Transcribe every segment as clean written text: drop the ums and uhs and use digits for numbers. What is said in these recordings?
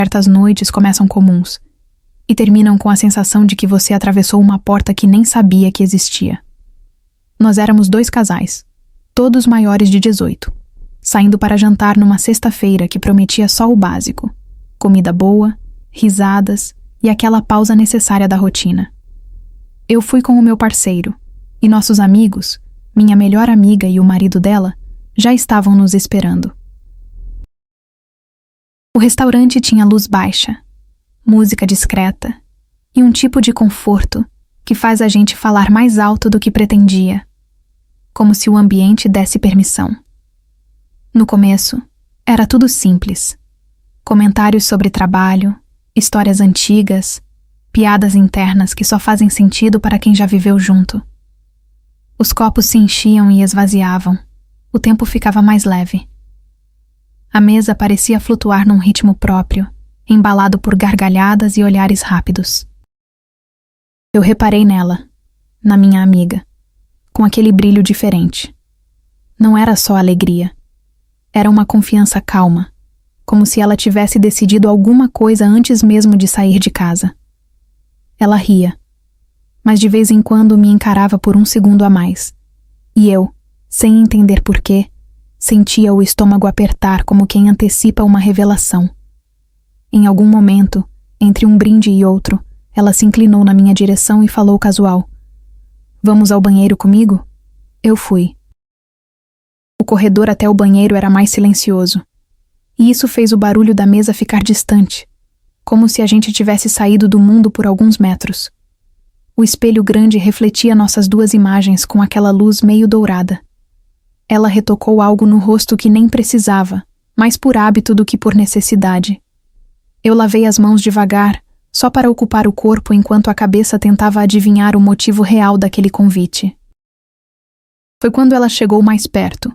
Certas noites começam comuns e terminam com a sensação de que você atravessou uma porta que nem sabia que existia. Nós éramos 2 casais, todos maiores de 18, saindo para jantar numa sexta-feira que prometia só o básico: comida boa, risadas e aquela pausa necessária da rotina. Eu fui com o meu parceiro, e nossos amigos, minha melhor amiga e o marido dela, já estavam nos esperando. O restaurante tinha luz baixa, música discreta e um tipo de conforto que faz a gente falar mais alto do que pretendia, como se o ambiente desse permissão. No começo, era tudo simples. Comentários sobre trabalho, histórias antigas, piadas internas que só fazem sentido para quem já viveu junto. Os copos se enchiam e esvaziavam. O tempo ficava mais leve. A mesa parecia flutuar num ritmo próprio, embalado por gargalhadas e olhares rápidos. Eu reparei nela, na minha amiga, com aquele brilho diferente. Não era só alegria. Era uma confiança calma, como se ela tivesse decidido alguma coisa antes mesmo de sair de casa. Ela ria, mas de vez em quando me encarava por um segundo a mais, e eu, sem entender porquê, sentia o estômago apertar como quem antecipa uma revelação. Em algum momento, entre um brinde e outro, ela se inclinou na minha direção e falou casual: "Vamos ao banheiro comigo?" Eu fui. O corredor até o banheiro era mais silencioso, e isso fez o barulho da mesa ficar distante, como se a gente tivesse saído do mundo por alguns metros. O espelho grande refletia nossas 2 imagens com aquela luz meio dourada. Ela retocou algo no rosto que nem precisava, mais por hábito do que por necessidade. Eu lavei as mãos devagar, só para ocupar o corpo enquanto a cabeça tentava adivinhar o motivo real daquele convite. Foi quando ela chegou mais perto,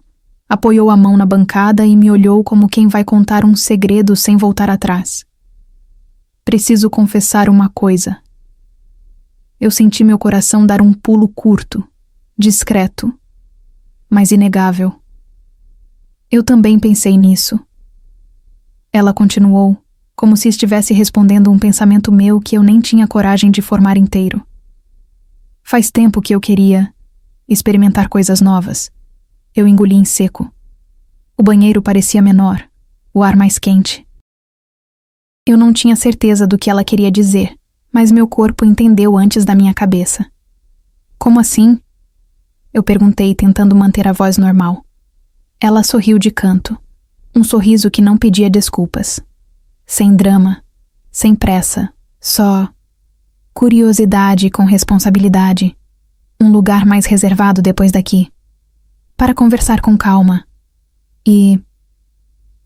apoiou a mão na bancada e me olhou como quem vai contar um segredo sem voltar atrás. Preciso confessar uma coisa. Eu senti meu coração dar um pulo curto, discreto, mas inegável. Eu também pensei nisso. Ela continuou, como se estivesse respondendo um pensamento meu que eu nem tinha coragem de formar inteiro. Faz tempo que eu queria experimentar coisas novas. Eu engoli em seco. O banheiro parecia menor, o ar mais quente. Eu não tinha certeza do que ela queria dizer, mas meu corpo entendeu antes da minha cabeça. Como assim? Eu perguntei, tentando manter a voz normal. Ela sorriu de canto, um sorriso que não pedia desculpas. Sem drama, sem pressa, só curiosidade com responsabilidade. Um lugar mais reservado depois daqui, para conversar com calma e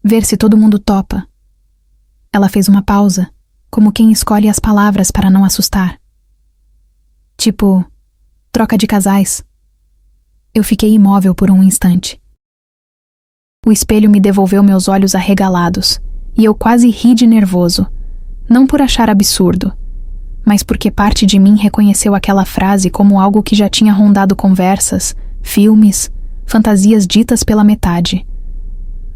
ver se todo mundo topa. Ela fez uma pausa, como quem escolhe as palavras para não assustar. Tipo, troca de casais. Eu fiquei imóvel por um instante. O espelho me devolveu meus olhos arregalados, e eu quase ri de nervoso, não por achar absurdo, mas porque parte de mim reconheceu aquela frase como algo que já tinha rondado conversas, filmes, fantasias ditas pela metade.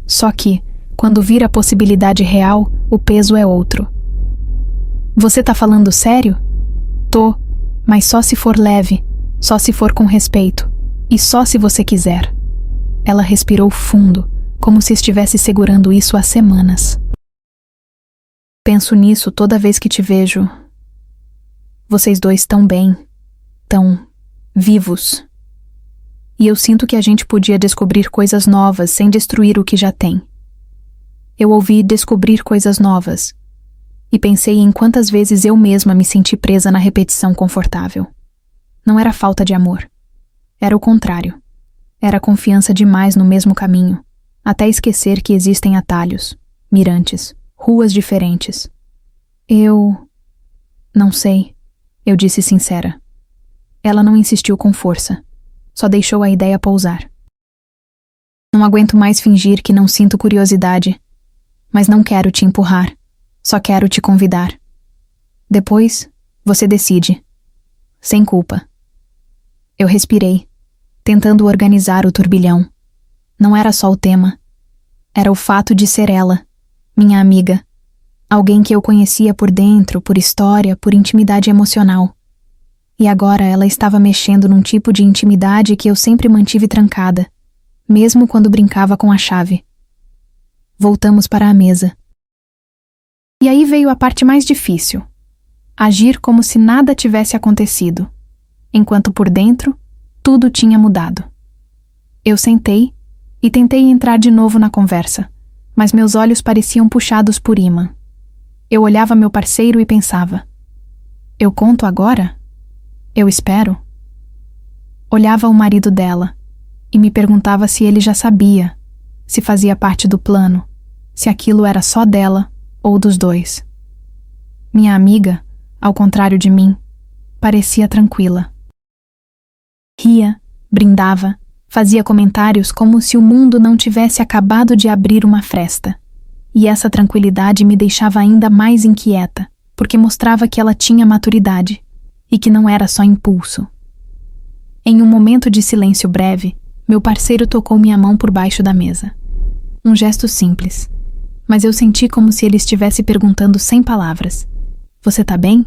Só que, quando vir a possibilidade real, o peso é outro. Você tá falando sério? Tô, mas só se for leve, só se for com respeito, e só se você quiser. Ela respirou fundo, como se estivesse segurando isso há semanas. Penso nisso toda vez que te vejo. Vocês 2 tão bem, tão vivos. E eu sinto que a gente podia descobrir coisas novas sem destruir o que já tem. Eu ouvi descobrir coisas novas, e pensei em quantas vezes eu mesma me senti presa na repetição confortável. Não era falta de amor. Era o contrário. Era confiança demais no mesmo caminho, até esquecer que existem atalhos, mirantes, ruas diferentes. Eu não sei. Eu disse sincera. Ela não insistiu com força, só deixou a ideia pousar. Não aguento mais fingir que não sinto curiosidade, mas não quero te empurrar, só quero te convidar. Depois, você decide. Sem culpa. Eu respirei, tentando organizar o turbilhão. Não era só o tema. Era o fato de ser ela, minha amiga, Alguém que eu conhecia por dentro, por história, por intimidade emocional. E agora ela estava mexendo num tipo de intimidade que eu sempre mantive trancada, mesmo quando brincava com a chave. Voltamos para a mesa. E aí veio a parte mais difícil: agir como se nada tivesse acontecido, enquanto por dentro tudo tinha mudado. Eu sentei e tentei entrar de novo na conversa, mas meus olhos pareciam puxados por ímã. Eu olhava meu parceiro e pensava: eu conto agora? Eu espero? Olhava o marido dela e me perguntava se ele já sabia, se fazia parte do plano, se aquilo era só dela ou dos dois. Minha amiga, ao contrário de mim, parecia tranquila. Ria, brindava, fazia comentários como se o mundo não tivesse acabado de abrir uma fresta. E essa tranquilidade me deixava ainda mais inquieta, porque mostrava que ela tinha maturidade e que não era só impulso. Em um momento de silêncio breve, meu parceiro tocou minha mão por baixo da mesa. Um gesto simples, mas eu senti como se ele estivesse perguntando sem palavras: "Você tá bem?"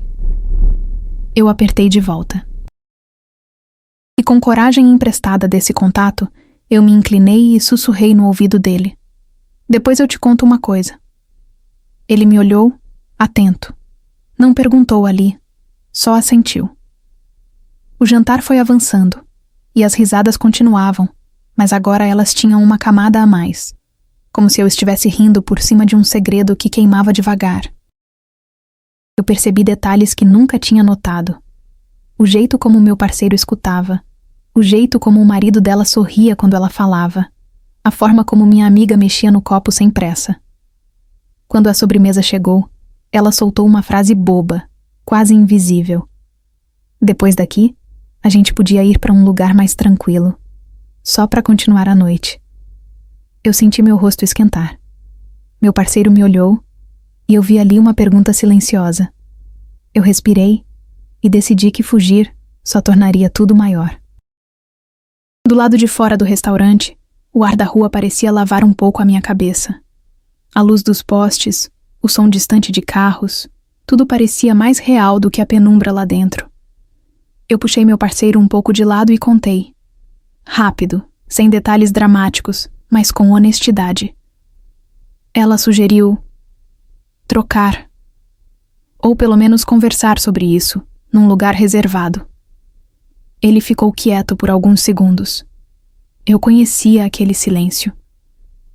Eu apertei de volta. E com coragem emprestada desse contato, eu me inclinei e sussurrei no ouvido dele: "Depois eu te conto uma coisa." Ele me olhou, atento. Não perguntou ali, só assentiu. O jantar foi avançando, e as risadas continuavam, mas agora elas tinham uma camada a mais, como se eu estivesse rindo por cima de um segredo que queimava devagar. Eu percebi detalhes que nunca tinha notado. O jeito como meu parceiro escutava, o jeito como o marido dela sorria quando ela falava, a forma como minha amiga mexia no copo sem pressa. Quando a sobremesa chegou, ela soltou uma frase boba, quase invisível. Depois daqui, a gente podia ir para um lugar mais tranquilo, só para continuar a noite. Eu senti meu rosto esquentar. Meu parceiro me olhou e eu vi ali uma pergunta silenciosa. Eu respirei e decidi que fugir só tornaria tudo maior. Do lado de fora do restaurante, o ar da rua parecia lavar um pouco a minha cabeça. A luz dos postes, o som distante de carros, tudo parecia mais real do que a penumbra lá dentro. Eu puxei meu parceiro um pouco de lado e contei. Rápido, sem detalhes dramáticos, mas com honestidade. Ela sugeriu trocar. Ou pelo menos conversar sobre isso, num lugar reservado. Ele ficou quieto por alguns segundos. Eu conhecia aquele silêncio.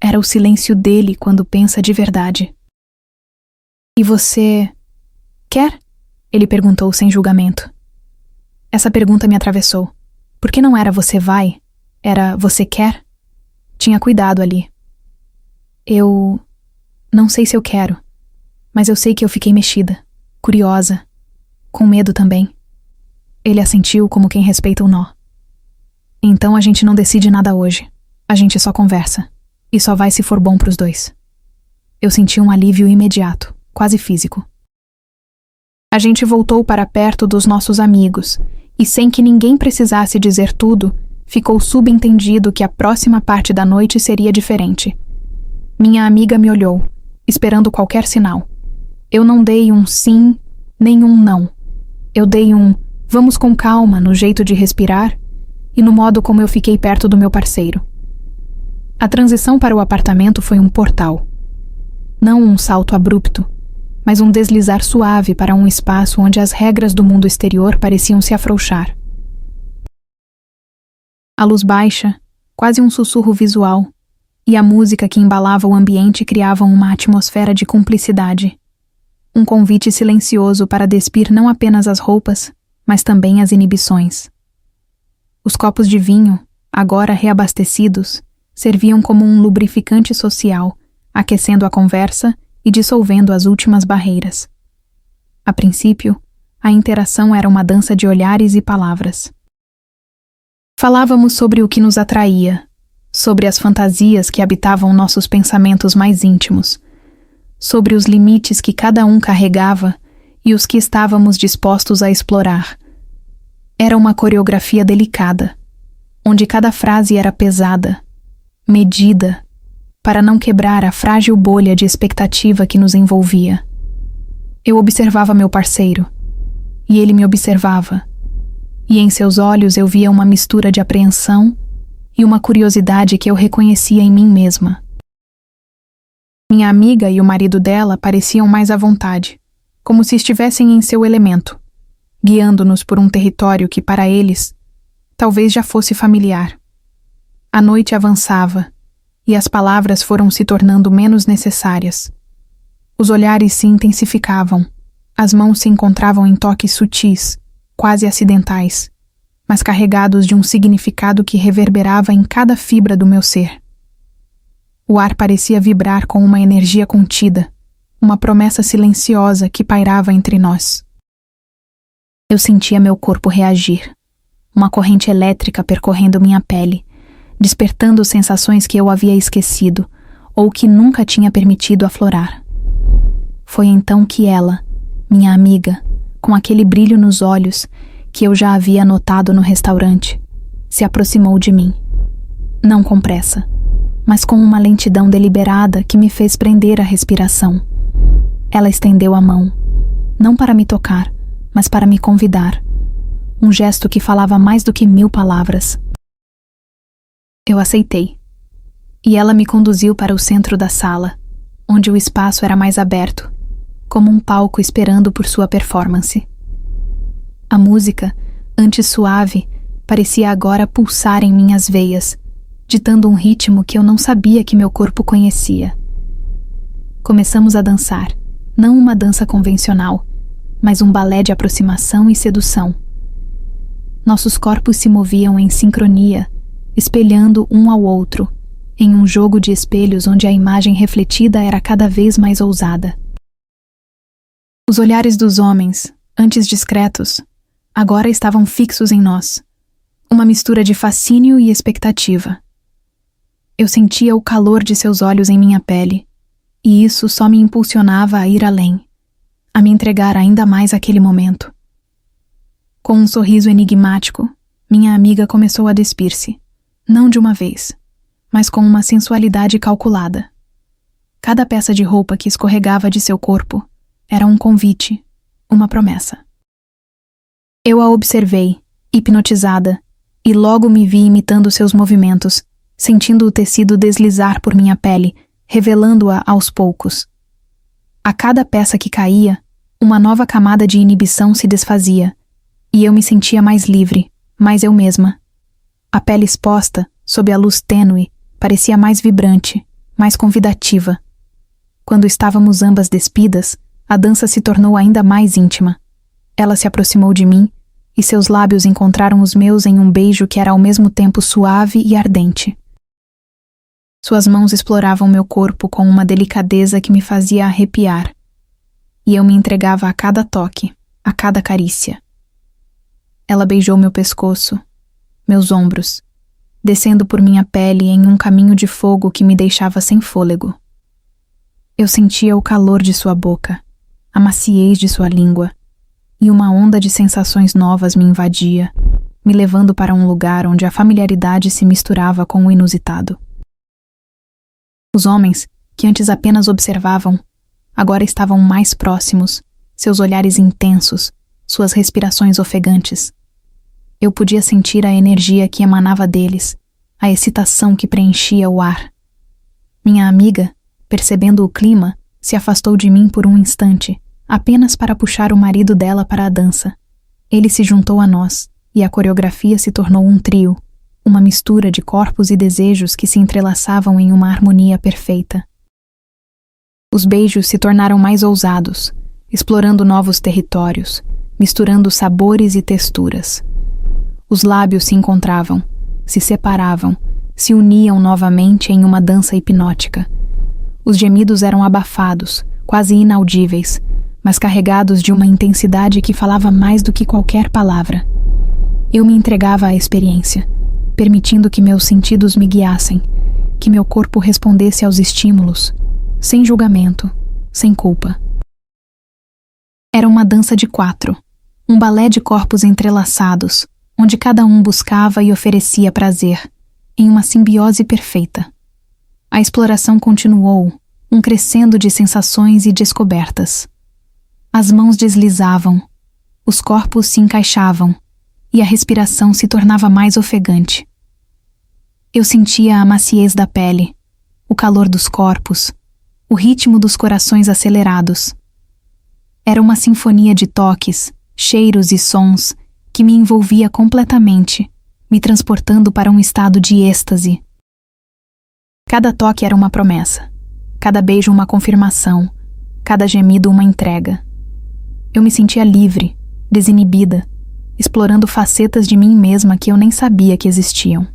Era o silêncio dele quando pensa de verdade. E você... quer? Ele perguntou sem julgamento. Essa pergunta me atravessou. Por que não era você vai? Era você quer? Tinha cuidado ali. Eu... não sei se eu quero, mas eu sei que eu fiquei mexida, curiosa, com medo também. Ele assentiu como quem respeita o nó. Então a gente não decide nada hoje. A gente só conversa. E só vai se for bom pros dois. Eu senti um alívio imediato, quase físico. A gente voltou para perto dos nossos amigos, e sem que ninguém precisasse dizer tudo, ficou subentendido que a próxima parte da noite seria diferente. Minha amiga me olhou, esperando qualquer sinal. Eu não dei um sim, nem um não. Eu dei um vamos com calma no jeito de respirar e no modo como eu fiquei perto do meu parceiro. A transição para o apartamento foi um portal. Não um salto abrupto, mas um deslizar suave para um espaço onde as regras do mundo exterior pareciam se afrouxar. A luz baixa, quase um sussurro visual, e a música que embalava o ambiente criavam uma atmosfera de cumplicidade. Um convite silencioso para despir não apenas as roupas, mas também as inibições. Os copos de vinho, agora reabastecidos, serviam como um lubrificante social, aquecendo a conversa e dissolvendo as últimas barreiras. A princípio, a interação era uma dança de olhares e palavras. Falávamos sobre o que nos atraía, sobre as fantasias que habitavam nossos pensamentos mais íntimos, sobre os limites que cada um carregava e os que estávamos dispostos a explorar. Era uma coreografia delicada, onde cada frase era pesada, medida, para não quebrar a frágil bolha de expectativa que nos envolvia. Eu observava meu parceiro, e ele me observava, e em seus olhos eu via uma mistura de apreensão e uma curiosidade que eu reconhecia em mim mesma. Minha amiga e o marido dela pareciam mais à vontade, como se estivessem em seu elemento, guiando-nos por um território que, para eles, talvez já fosse familiar. A noite avançava, e as palavras foram se tornando menos necessárias. Os olhares se intensificavam, as mãos se encontravam em toques sutis, quase acidentais, mas carregados de um significado que reverberava em cada fibra do meu ser. O ar parecia vibrar com uma energia contida, uma promessa silenciosa que pairava entre nós. Eu sentia meu corpo reagir, uma corrente elétrica percorrendo minha pele, despertando sensações que eu havia esquecido ou que nunca tinha permitido aflorar. Foi então que ela, minha amiga, com aquele brilho nos olhos que eu já havia notado no restaurante, se aproximou de mim. Não com pressa, mas com uma lentidão deliberada que me fez prender a respiração. Ela estendeu a mão, não para me tocar, mas para me convidar. Um gesto que falava mais do que 1000 palavras. Eu aceitei, e ela me conduziu para o centro da sala, onde o espaço era mais aberto, como um palco esperando por sua performance. A música, antes suave, parecia agora pulsar em minhas veias, ditando um ritmo que eu não sabia que meu corpo conhecia. Começamos a dançar, não uma dança convencional, mas um balé de aproximação e sedução. Nossos corpos se moviam em sincronia, espelhando um ao outro, em um jogo de espelhos onde a imagem refletida era cada vez mais ousada. Os olhares dos homens, antes discretos, agora estavam fixos em nós, uma mistura de fascínio e expectativa. Eu sentia o calor de seus olhos em minha pele, e isso só me impulsionava a ir além, a me entregar ainda mais àquele momento. Com um sorriso enigmático, minha amiga começou a despir-se, não de uma vez, mas com uma sensualidade calculada. Cada peça de roupa que escorregava de seu corpo era um convite, uma promessa. Eu a observei, hipnotizada, e logo me vi imitando seus movimentos, sentindo o tecido deslizar por minha pele, revelando-a aos poucos. A cada peça que caía, uma nova camada de inibição se desfazia, e eu me sentia mais livre, mais eu mesma. A pele exposta, sob a luz tênue, parecia mais vibrante, mais convidativa. Quando estávamos ambas despidas, a dança se tornou ainda mais íntima. Ela se aproximou de mim, e seus lábios encontraram os meus em um beijo que era ao mesmo tempo suave e ardente. Suas mãos exploravam meu corpo com uma delicadeza que me fazia arrepiar, e eu me entregava a cada toque, a cada carícia. Ela beijou meu pescoço, meus ombros, descendo por minha pele em um caminho de fogo que me deixava sem fôlego. Eu sentia o calor de sua boca, a maciez de sua língua, e uma onda de sensações novas me invadia, me levando para um lugar onde a familiaridade se misturava com o inusitado. Os homens, que antes apenas observavam, agora estavam mais próximos, seus olhares intensos, suas respirações ofegantes. Eu podia sentir a energia que emanava deles, a excitação que preenchia o ar. Minha amiga, percebendo o clima, se afastou de mim por um instante, apenas para puxar o marido dela para a dança. Ele se juntou a nós, e a coreografia se tornou um trio, uma mistura de corpos e desejos que se entrelaçavam em uma harmonia perfeita. Os beijos se tornaram mais ousados, explorando novos territórios, misturando sabores e texturas. Os lábios se encontravam, se separavam, se uniam novamente em uma dança hipnótica. Os gemidos eram abafados, quase inaudíveis, mas carregados de uma intensidade que falava mais do que qualquer palavra. Eu me entregava à experiência, permitindo que meus sentidos me guiassem, que meu corpo respondesse aos estímulos, sem julgamento, sem culpa. Era uma dança de 4, um balé de corpos entrelaçados, onde cada um buscava e oferecia prazer, em uma simbiose perfeita. A exploração continuou, um crescendo de sensações e descobertas. As mãos deslizavam, os corpos se encaixavam e a respiração se tornava mais ofegante. Eu sentia a maciez da pele, o calor dos corpos, o ritmo dos corações acelerados. Era uma sinfonia de toques, cheiros e sons que me envolvia completamente, me transportando para um estado de êxtase. Cada toque era uma promessa, cada beijo uma confirmação, cada gemido uma entrega. Eu me sentia livre, desinibida, explorando facetas de mim mesma que eu nem sabia que existiam.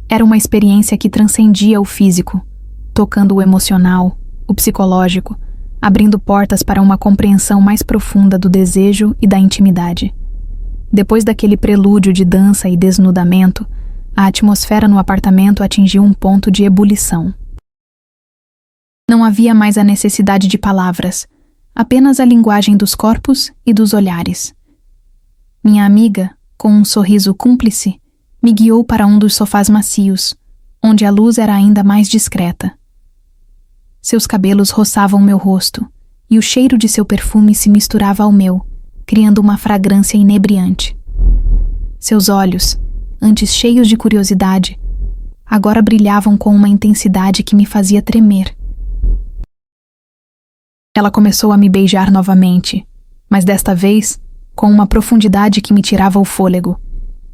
Era uma experiência que transcendia o físico, tocando o emocional, o psicológico, abrindo portas para uma compreensão mais profunda do desejo e da intimidade. Depois daquele prelúdio de dança e desnudamento, a atmosfera no apartamento atingiu um ponto de ebulição. Não havia mais a necessidade de palavras, apenas a linguagem dos corpos e dos olhares. Minha amiga, com um sorriso cúmplice, me guiou para um dos sofás macios, onde a luz era ainda mais discreta. Seus cabelos roçavam meu rosto, e o cheiro de seu perfume se misturava ao meu, criando uma fragrância inebriante. Seus olhos, antes cheios de curiosidade, agora brilhavam com uma intensidade que me fazia tremer. Ela começou a me beijar novamente, mas desta vez com uma profundidade que me tirava o fôlego.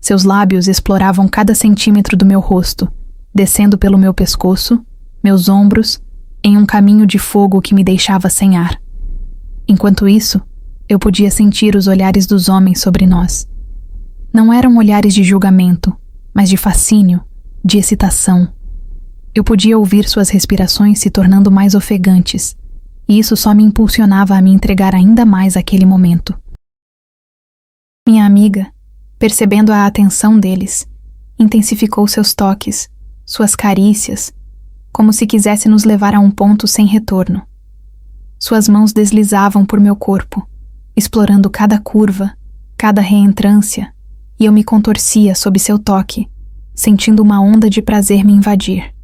Seus lábios exploravam cada centímetro do meu rosto, descendo pelo meu pescoço, meus ombros, em um caminho de fogo que me deixava sem ar. Enquanto isso, eu podia sentir os olhares dos homens sobre nós. Não eram olhares de julgamento, mas de fascínio, de excitação. Eu podia ouvir suas respirações se tornando mais ofegantes, e isso só me impulsionava a me entregar ainda mais àquele momento. Minha amiga, percebendo a atenção deles, intensificou seus toques, suas carícias, como se quisesse nos levar a um ponto sem retorno. Suas mãos deslizavam por meu corpo, explorando cada curva, cada reentrância, e eu me contorcia sob seu toque, sentindo uma onda de prazer me invadir.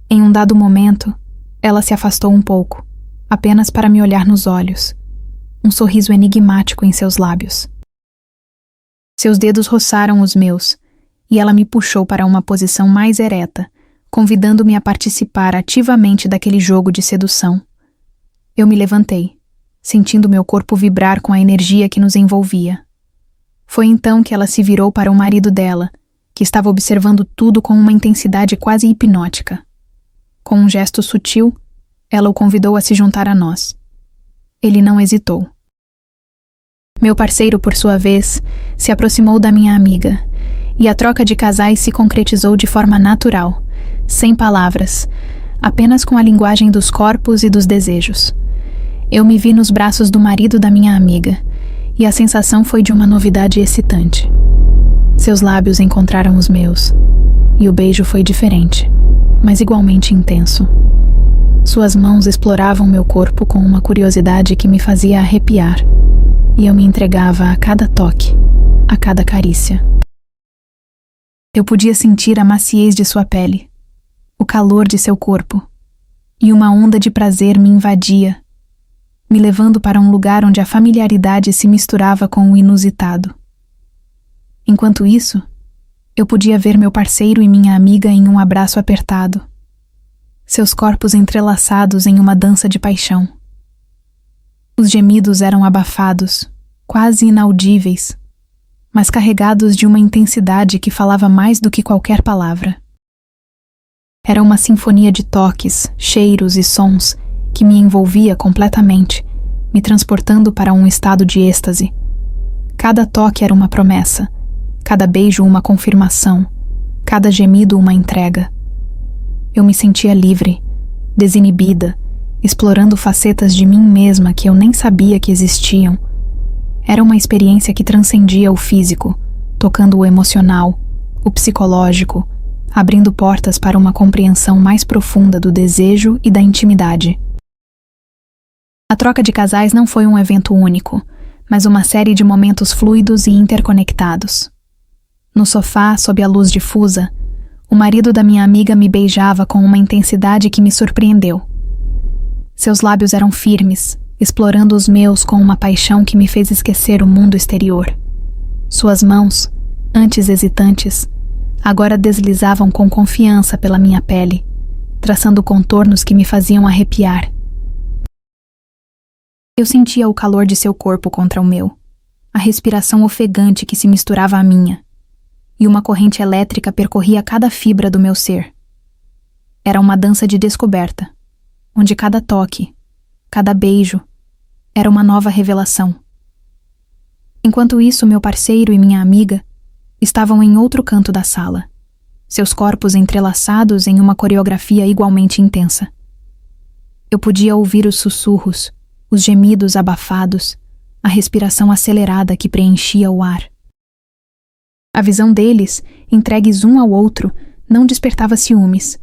Em um dado momento, ela se afastou um pouco, apenas para me olhar nos olhos, um sorriso enigmático em seus lábios. Seus dedos roçaram os meus, e ela me puxou para uma posição mais ereta, convidando-me a participar ativamente daquele jogo de sedução. Eu me levantei, sentindo meu corpo vibrar com a energia que nos envolvia. Foi então que ela se virou para o marido dela, que estava observando tudo com uma intensidade quase hipnótica. Com um gesto sutil, ela o convidou a se juntar a nós. Ele não hesitou. Meu parceiro, por sua vez, se aproximou da minha amiga, e a troca de casais se concretizou de forma natural, sem palavras, apenas com a linguagem dos corpos e dos desejos. Eu me vi nos braços do marido da minha amiga, e a sensação foi de uma novidade excitante. Seus lábios encontraram os meus, e o beijo foi diferente, mas igualmente intenso. Suas mãos exploravam meu corpo com uma curiosidade que me fazia arrepiar, e eu me entregava a cada toque, a cada carícia. Eu podia sentir a maciez de sua pele, o calor de seu corpo, e uma onda de prazer me invadia, me levando para um lugar onde a familiaridade se misturava com o inusitado. Enquanto isso, eu podia ver meu parceiro e minha amiga em um abraço apertado, seus corpos entrelaçados em uma dança de paixão. Os gemidos eram abafados, quase inaudíveis, mas carregados de uma intensidade que falava mais do que qualquer palavra. Era uma sinfonia de toques, cheiros e sons que me envolvia completamente, me transportando para um estado de êxtase. Cada toque era uma promessa, cada beijo uma confirmação, cada gemido uma entrega. Eu me sentia livre, desinibida, explorando facetas de mim mesma que eu nem sabia que existiam. Era uma experiência que transcendia o físico, tocando o emocional, o psicológico, abrindo portas para uma compreensão mais profunda do desejo e da intimidade. A troca de casais não foi um evento único, mas uma série de momentos fluidos e interconectados. No sofá, sob a luz difusa, o marido da minha amiga me beijava com uma intensidade que me surpreendeu. Seus lábios eram firmes, explorando os meus com uma paixão que me fez esquecer o mundo exterior. Suas mãos, antes hesitantes, agora deslizavam com confiança pela minha pele, traçando contornos que me faziam arrepiar. Eu sentia o calor de seu corpo contra o meu, a respiração ofegante que se misturava à minha, e uma corrente elétrica percorria cada fibra do meu ser. Era uma dança de descoberta, onde cada toque, cada beijo, era uma nova revelação. Enquanto isso, meu parceiro e minha amiga estavam em outro canto da sala, seus corpos entrelaçados em uma coreografia igualmente intensa. Eu podia ouvir os sussurros, os gemidos abafados, a respiração acelerada que preenchia o ar. A visão deles, entregues um ao outro, não despertava ciúmes,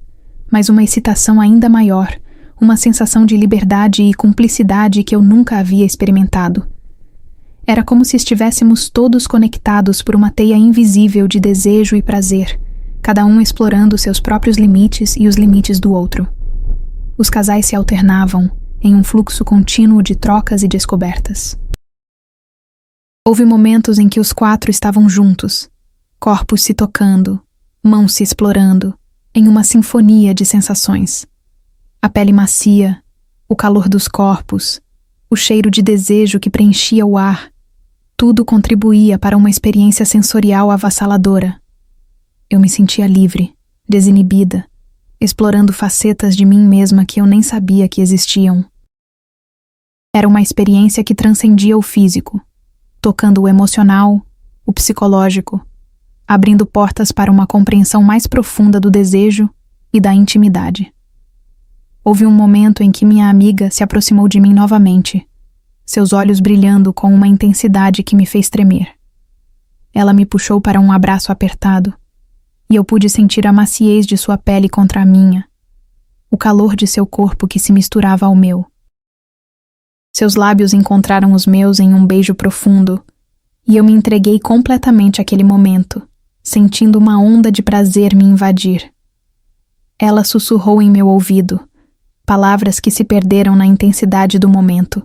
mas uma excitação ainda maior, uma sensação de liberdade e cumplicidade que eu nunca havia experimentado. Era como se estivéssemos todos conectados por uma teia invisível de desejo e prazer, cada um explorando seus próprios limites e os limites do outro. Os casais se alternavam em um fluxo contínuo de trocas e descobertas. Houve momentos em que os quatro estavam juntos, corpos se tocando, mãos se explorando, em uma sinfonia de sensações. A pele macia, o calor dos corpos, o cheiro de desejo que preenchia o ar, tudo contribuía para uma experiência sensorial avassaladora. Eu me sentia livre, desinibida, explorando facetas de mim mesma que eu nem sabia que existiam. Era uma experiência que transcendia o físico, tocando o emocional, o psicológico, abrindo portas para uma compreensão mais profunda do desejo e da intimidade. Houve um momento em que minha amiga se aproximou de mim novamente, seus olhos brilhando com uma intensidade que me fez tremer. Ela me puxou para um abraço apertado, e eu pude sentir a maciez de sua pele contra a minha, o calor de seu corpo que se misturava ao meu. Seus lábios encontraram os meus em um beijo profundo, e eu me entreguei completamente àquele momento, sentindo uma onda de prazer me invadir. Ela sussurrou em meu ouvido, palavras que se perderam na intensidade do momento,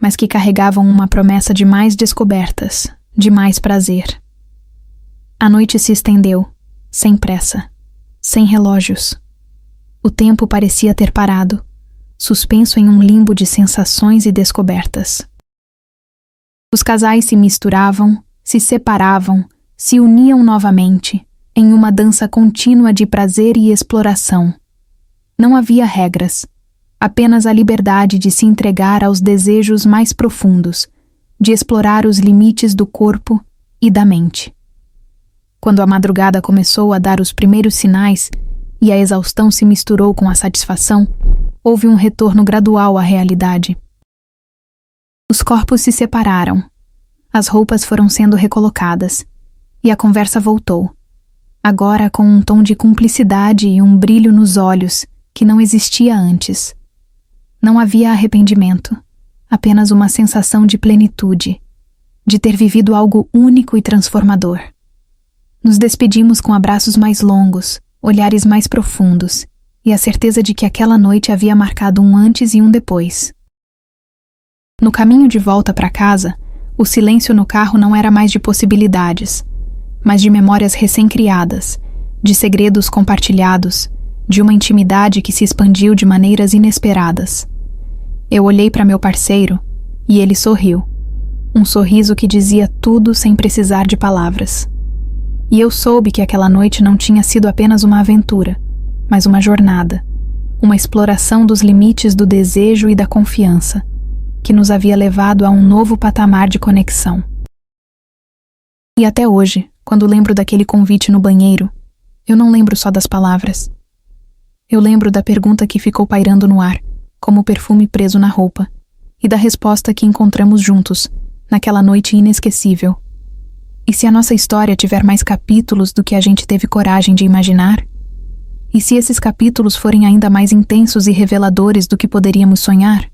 mas que carregavam uma promessa de mais descobertas, de mais prazer. A noite se estendeu, sem pressa, sem relógios. O tempo parecia ter parado, suspenso em um limbo de sensações e descobertas. Os casais se misturavam, se separavam, se uniam novamente, em uma dança contínua de prazer e exploração. Não havia regras, apenas a liberdade de se entregar aos desejos mais profundos, de explorar os limites do corpo e da mente. Quando a madrugada começou a dar os primeiros sinais e a exaustão se misturou com a satisfação, houve um retorno gradual à realidade. Os corpos se separaram, as roupas foram sendo recolocadas, e a conversa voltou, agora com um tom de cumplicidade e um brilho nos olhos que não existia antes. Não havia arrependimento, apenas uma sensação de plenitude, de ter vivido algo único e transformador. Nos despedimos com abraços mais longos, olhares mais profundos, e a certeza de que aquela noite havia marcado um antes e um depois. No caminho de volta para casa, o silêncio no carro não era mais de possibilidades, mas de memórias recém-criadas, de segredos compartilhados, de uma intimidade que se expandiu de maneiras inesperadas. Eu olhei para meu parceiro e ele sorriu, um sorriso que dizia tudo sem precisar de palavras. E eu soube que aquela noite não tinha sido apenas uma aventura, mas uma jornada, uma exploração dos limites do desejo e da confiança, que nos havia levado a um novo patamar de conexão. E até hoje, quando lembro daquele convite no banheiro, eu não lembro só das palavras. Eu lembro da pergunta que ficou pairando no ar, como o perfume preso na roupa, e da resposta que encontramos juntos, naquela noite inesquecível. E se a nossa história tiver mais capítulos do que a gente teve coragem de imaginar? E se esses capítulos forem ainda mais intensos e reveladores do que poderíamos sonhar?